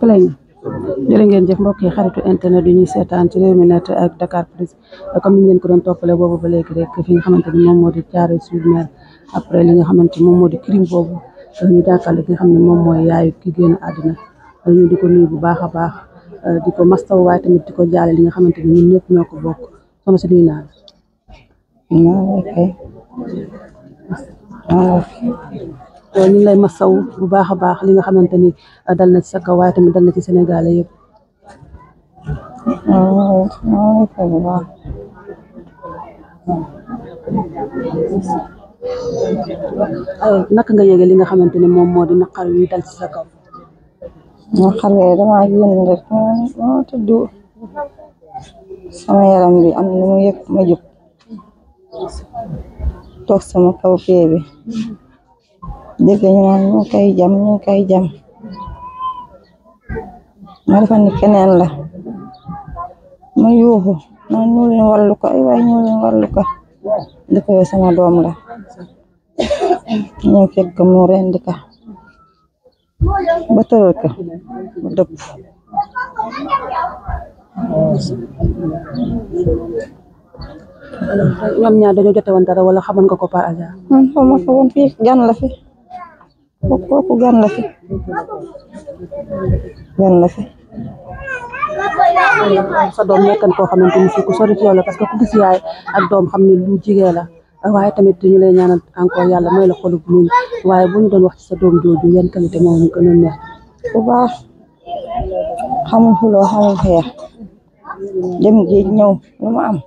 play jërë ngeen jëf mbokk yi xaritu internet yi ñuy seetaan ci Rewmi Net ak Dakar Plus comme ni ngeen ko doon toppale boobu ba léegi rek fi nga xamante ni moom moo di Thiaroye-sur-Mer après li nga xamante ni moom moo di crime boobu ñu jàkkaarloo ki nga xam ne moom mooy yaayu ki génn àddina ñu di ko nuyu bu baax a baax di ko mastaw waaye tamit di ko jaale li nga xamante ni ñun ñëpp ñoo ko bokk soxna si nuyu naa la ñu ngi lay masaw bu baax a baax li nga xamante ni dal na ci sa kaw waaye tamit dal na ci Sénégal yëpp. Naka nga yëge li nga xamante ni moom moo di naqar wi dal ci sa kaw. naqar wi dama génn rek moo tudd sama yaram bi am lu mu yëg ma jóg toog sama kaw pee bi dégg ñu naan ñu ngi koy jam ma defa ni keneen la ma yuuxu naan ñu leen wallu ko ay waay ñu leen wallu ko dëkk yo sama doom la ñu fekk mu rendi ka ba tëral ko ba dëpp ñoom ñaar dañoo jote woon dara wala xamoon nga ko par hasard. man xawma ko woon fii gan la fi kooku gan la fi sa doom nekkan koo xamante ni fii ku sori ci yow la parce que ku gis yaay ak doom xam ne lu jigéen la waaye tamit ñu lay ñaanal encore yàlla may la xolub muñ waaye bu ñu doon wax ci sa doom jooju yan qualité moom mu gën a neex. bu baax xamul xuloo xamul xeex dem géej ñëw lu ma am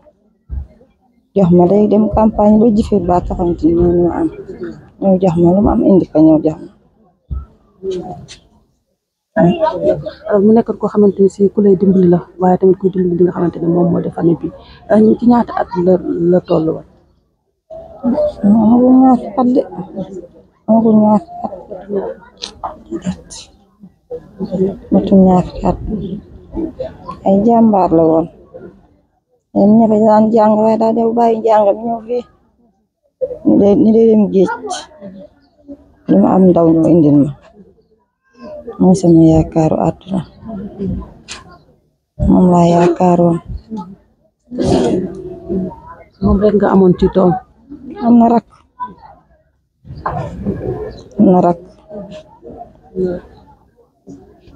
jox ma day dem campagne ba jifir ba taxamti ni ñu am ñëw jox ma lu ma am indi ko ñëw jox ma mu nekk koo xamante ni si ku lay dimbali la waaye tamit kuy dimbali li nga xamante ne moom moo di famille bi ci ñaata at la toll woon. amagul ñaar at de amagul ñaar at matul ñaar at ay jàmbaar la woon yéen ñëpp daan jàng waaye daa dem bàyyi jàng bi ñëw fii ni de dem géej li ma am ndaw ñu indil ma mooy sama yaakaaru àdduna moom laa yaakaaroon. moom rek nga amoon ci doom. am na rak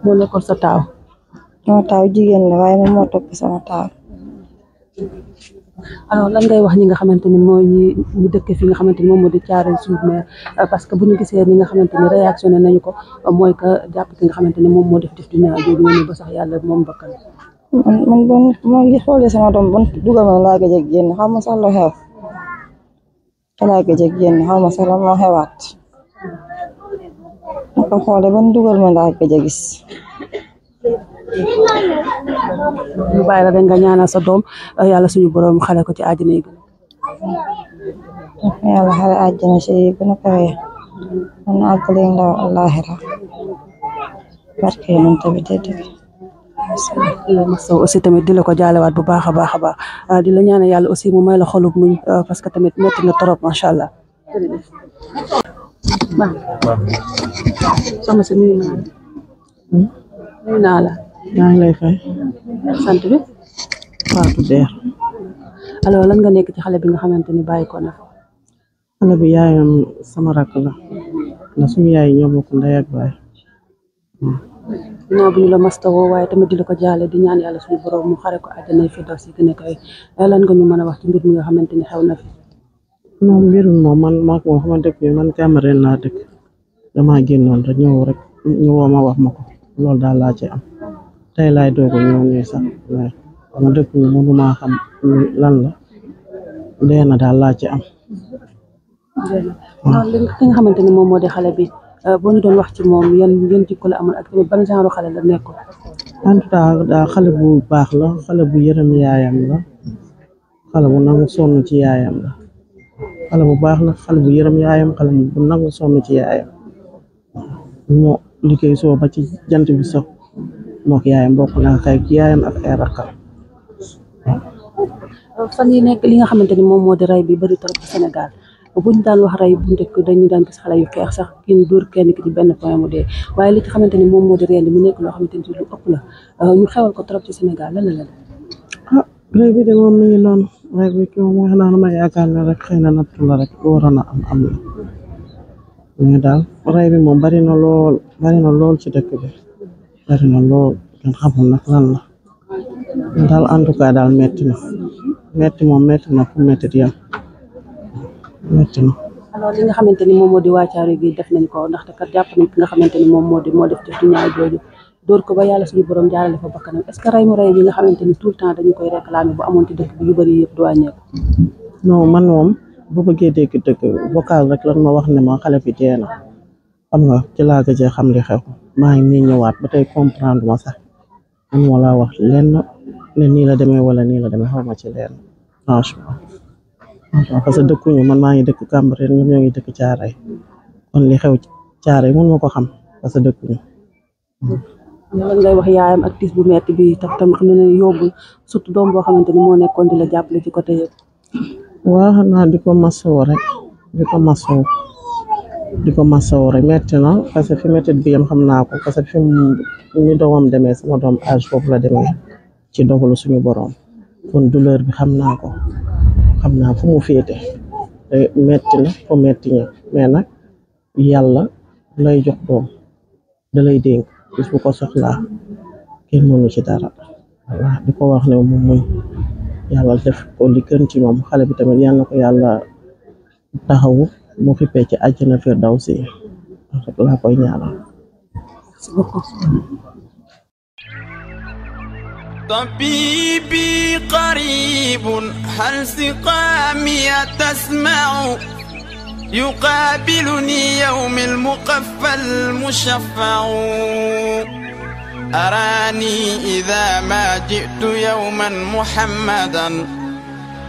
moo nekkoon sa taaw. sama taaw jigéen la waaye moom moo topp sama taaw. alors lan ngay wax ñi nga xamante ni mooy ñi dëkk fi nga xamante ni moom moo di Thiaroye-sur-Mer parce que bu ñu gisee ni nga xamante ni réactionné nañu ko mooy que jàpp ki nga xamante ni moom moo def du ñaaw jooju noonu ba sax yàlla moom bakkan. man bon moo ngi xoolee sama doom bon dugal ma laa gëj a génn xaw ma sax lu xew laa gëj a génn xaw ma sax moo xewaat ma ko xoolee ban dugal ma laa gëj a gis. ñu bàyyi la rek nga ñaanal sa doom yàlla suñu borom xale ko ci àjjana yi gën a yàlla xale àjjana ci gën a kawe man àggale ndaw àllaaxira barke yonent bi tedd bi masaw aussi tamit di la ko jaalewaat bu baax a baax a baax di la ñaanal yàlla aussi mu may la xolub muñ parce que tamit métti na trop macha allah. soxna si nuyu naa la. maa ngi lay fay. sant bi. Fatou Der. alors lan nga nekk ci xale bi nga xamante ni bàyyi ko na. xale bi yaayam sama rakk la suñu yaay ñoo bokk ndey ak baay. ginnaaw bu ñu la mastawoo waaye tamit di la ko jaale di ñaan yàlla suñu borom mu xare ko àjjana fi daw si gën a kawe lan nga ñu mën a wax ci mbir mi nga xamante ni xew na fi. non mbir mi moom man maa ko xama dëkk bi man Cambérène laa dëkk damaa génnoon rek ñëw rek ñëwoo ma wax ma ko loolu daal laa ci am tey laay doog a ñëw nii sax mais ma dëkk bi mënuma xam lan la dee na daal laa ci am. ki nga xamante ni moom moo di xale bi boo ñu doon wax ci moom yan jikko la amoon ak tamit ban genre xale la nekkoon. en tout cas daal xale bu baax la xale bu yërëm yaayam la xale bu nangu sonn ci yaayam la xale bu baax la xale bu yërëm yaayam xale bu nangu sonn ci yaayam moo liggéey soo ba ci jant bi sax mook yaayam bokk na kay yaayam ak ay rakkam. fan yi nekk li nga xamante ni moom moo di rey bi bëri trop ci Sénégal buñ daan wax rey bu njëkk dañu daan gis xale yu xeex sax kii dóor kenn ki ci benn point mu dee waaye li ci xamante ni moom moo di rendi mu nekk loo xamante ni lu ëpp la ñu xewal ko trop ci Sénégal lan la. ah rey bi de moom mi ngi noonu rey bi moom wax naa ma yaakaar ne rek xëy na nattu la rek lu waroon a am la mais daal rey bi moom bari na lool ci dëkk bi bari na lool kenn xamul nag lan la mais daal en tout cas daal metti na fu metti di yam metti na. alors li nga xamante ni moom moo di wàccaaru gi def nañ ko ndaxte kat jàpp nañ ki nga xamante ni moom moo def ci ñaay jooju dóor ko ba yàlla suñu borom jaarale fa bakkanam est-ce que rey bi nga xamante ni tout le temps dañu koy réclamer bu amoon ci dëkk bi yu bëri yëpp du wàññeeku. non man moom bu bëggee dégg dëgg vocal rek lan ma wax ne ma xale bi dee na xam nga ci laa gëjee xam li xew maa ngi nii ñëwaat ba tey comprendre ma sax man moo laa wax lenn ne nii la demee wala nii la demee xaw ma ci lenn franchement parce que dëkkuñu man maa ngi dëkk Cambérène ñoom ñoo ngi dëkk Thiaroye kon li xew Thiaroye mun ma ko xam parce que dëkkuñu. lan ngay wax yaayam ak tiis bu metti bi tax tam xam ne yóbbul surtout doom boo xamante ni moo nekkoon di la jàppale ci côté yëpp. waaw xanaa di ko masoo rek di ko masoo rek metti na parce que fi métti bi yam xam naa ko parce que fi ni doomam demee sama doom âge foofu la demee ci dogalu suñu borom kon douleur bi xam naa ko xam naa fu mu féete te metti na fo metti ña mais nag yàlla lay jox doom da lay dénk bis bu ko soxlaa kenn mënu ci dara voilà di ko wax ne moom muñ yàlla def ko li gën ci moom xale bi tamit yal na ko yàlla taxawu mu xippee ci àjjana firdawsi rek laa koy ñaanal. طبيبي قريب هل سقامي تسمع يقابلني يوم المقفى المشفع أراني إذا ما جئت يوما محمدا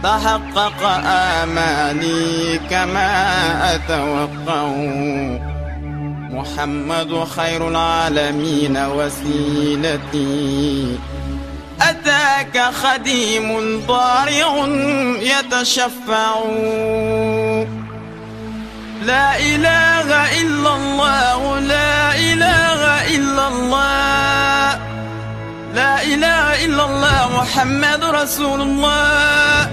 تحقق آمالي كما أتوقع محمد خير العالمين وسيلتي أتاك خديم ضارع يتشفع لا إله إلا الله لا إله إلا الله لا إله إلا الله محمد رسول الله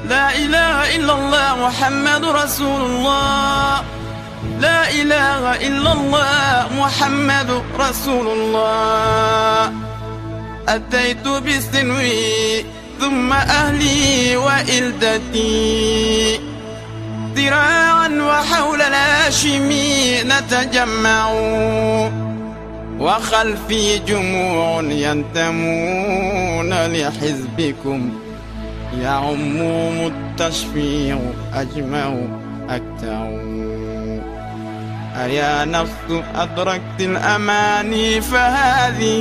لا إله إلا الله محمد رسول الله لا إله إلا الله محمد رسول الله أتيت بسنوي ثم أهلي وإلدتي ذراعا وحول الهاشمي نتجمع وخلفي جموع ينتمون لحزبكم يعمهم التشفيع أجمع أكتع أيا نفس أدركت الأماني فهذه